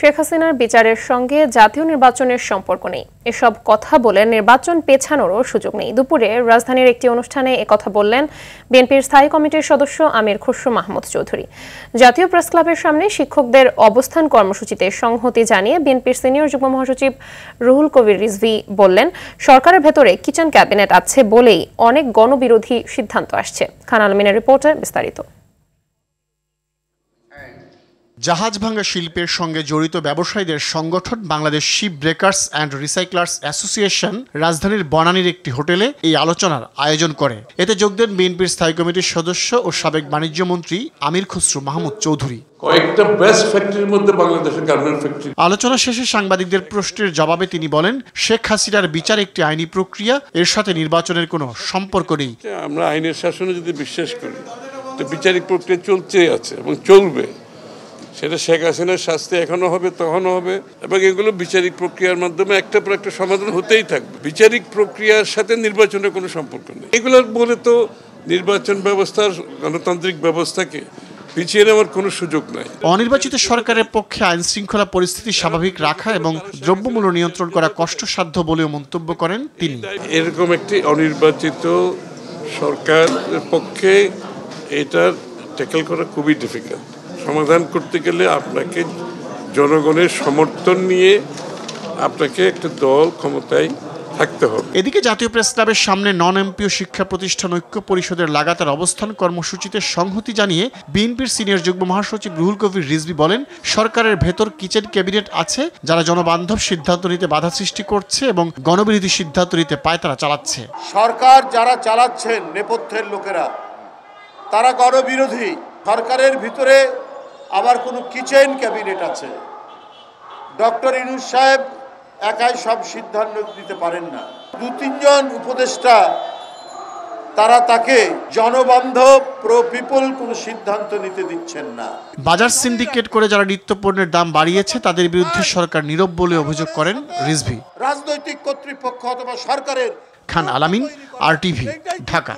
শেখ হাসিনার বিচারের সঙ্গে জাতীয় নির্বাচনের সম্পর্ক নেই, এসব কথা বলে নির্বাচন পেছানোরও সুযোগ নেই। দুপুরে রাজধানীর একটি অনুষ্ঠানে একথা বললেন বিএনপির স্থায়ী কমিটির সদস্য আমির খসরু মাহমুদ চৌধুরী। জাতীয় প্রেসক্লাবের সামনে শিক্ষকদের অবস্থান কর্মসূচিতে সংহতি জানিয়ে বিএনপির সিনিয়র যুগ্ম মহাসচিব রুহুল কবির রিজভী বললেন, সরকারের ভেতরে কিচেন ক্যাবিনেট আছে বলেই অনেক গণবিরোধী সিদ্ধান্ত আসছে। খান আলমিনের রিপোর্টে বিস্তারিত। জাহাজ ভাঙা শিল্পের সঙ্গে জড়িত ব্যবসায়ীদের সংগঠন Bangladesh ship breakers and recyclers association রাজধানীর বনানীর একটি হোটেলে এই আলোচনার আয়োজন করে। এতে যোগ দেন বিএনপির স্থায়ী কমিটির সদস্য ও সাবেক বাণিজ্য মন্ত্রী আমির খসরু মাহমুদ চৌধুরী। কয়েকটা বেস্ট ফ্যাক্টরির মধ্যে বাংলাদেশের গার্মেন্ট ফ্যাক্টরি। আলোচনা শেষে সাংবাদিকদের প্রশ্নের জবাবে তিনি বলেন, শেখ হাসিনার বিচার একটি আইনি প্রক্রিয়া, এর সাথে নির্বাচনের কোনো সম্পর্ক নেই। আমরা আইনের শাসনে যদি বিশ্বাস করি, তো বিচারিক প্রক্রিয়া চলছে আছে এবং চলবে। সেটা শেখ হাসিনার শাস্তি এখনো হবে, তখনও হবে, এবং এগুলো বিচারিক প্রক্রিয়ার মাধ্যমে একটা পর একটা সমাধান হতেই থাকবে। বিচারিক প্রক্রিয়ার সাথে নির্বাচনের কোনো সম্পর্ক নেই। এগুলোর বলে তো নির্বাচন ব্যবস্থার গণতান্ত্রিক ব্যবস্থাকে পিছিয়ে নেওয়ার কোনো সুযোগ নাই। অনির্বাচিত সরকারের পক্ষে আইন শৃঙ্খলা পরিস্থিতি স্বাভাবিক রাখা এবং দ্রব্যমূল্য নিয়ন্ত্রণ করা কষ্টসাধ্য বলেও মন্তব্য করেন তিনি। এরকম একটি অনির্বাচিত সরকারের পক্ষে এটা ট্যাকেল করা খুবই ডিফিকাল্ট। সমাধান করতে গেলে আপনাকে জনগণের সমর্থন নিয়ে আপনাকে একটা দল ক্ষমতায় থাকতে হবে। এদিকে জাতীয় প্রেস ক্লাবের সামনে নন এমপিও শিক্ষা প্রতিষ্ঠান ঐক্য পরিষদের লাগাতার অবস্থান কর্মসূচিতে সংহতি জানিয়ে বিএনপির সিনিয়র যুগ্ম মহাসচিব রুহুল কবির রিজভী বলেন, সরকারের ভেতর কিচেন ক্যাবিনেট আছে যারা জনবান্ধব সিদ্ধান্ত নিতে বাধা সৃষ্টি করছে এবং গণবিরোধী সিদ্ধান্ত নিতে পায়তারা চালাচ্ছে। সরকার যারা চালাচ্ছেন নেপথ্যের লোকেরা, তারা গণবিরোধী। সরকারের ভিতরে আবার কোনো কিচেন ক্যাবিনেট আছে। ডক্টর ইউনূস সাহেব একাই সব সিদ্ধান্ত নিতে পারেন না। ২-৩ জন উপদেষ্টা তারা তাকে জনবান্ধব প্রো পিপল কোনো সিদ্ধান্ত নিতে দিচ্ছেন না। বাজার সিন্ডিকেট করে যারা নিত্যপণ্যের দাম বাড়িয়েছে তাদের বিরুদ্ধে সরকার নীরব বলে অভিযোগ করেন রিজভী। রাজনৈতিক কর্তৃপক্ষ অথবা সরকারের। খান আলামিন, RTV, ঢাকা।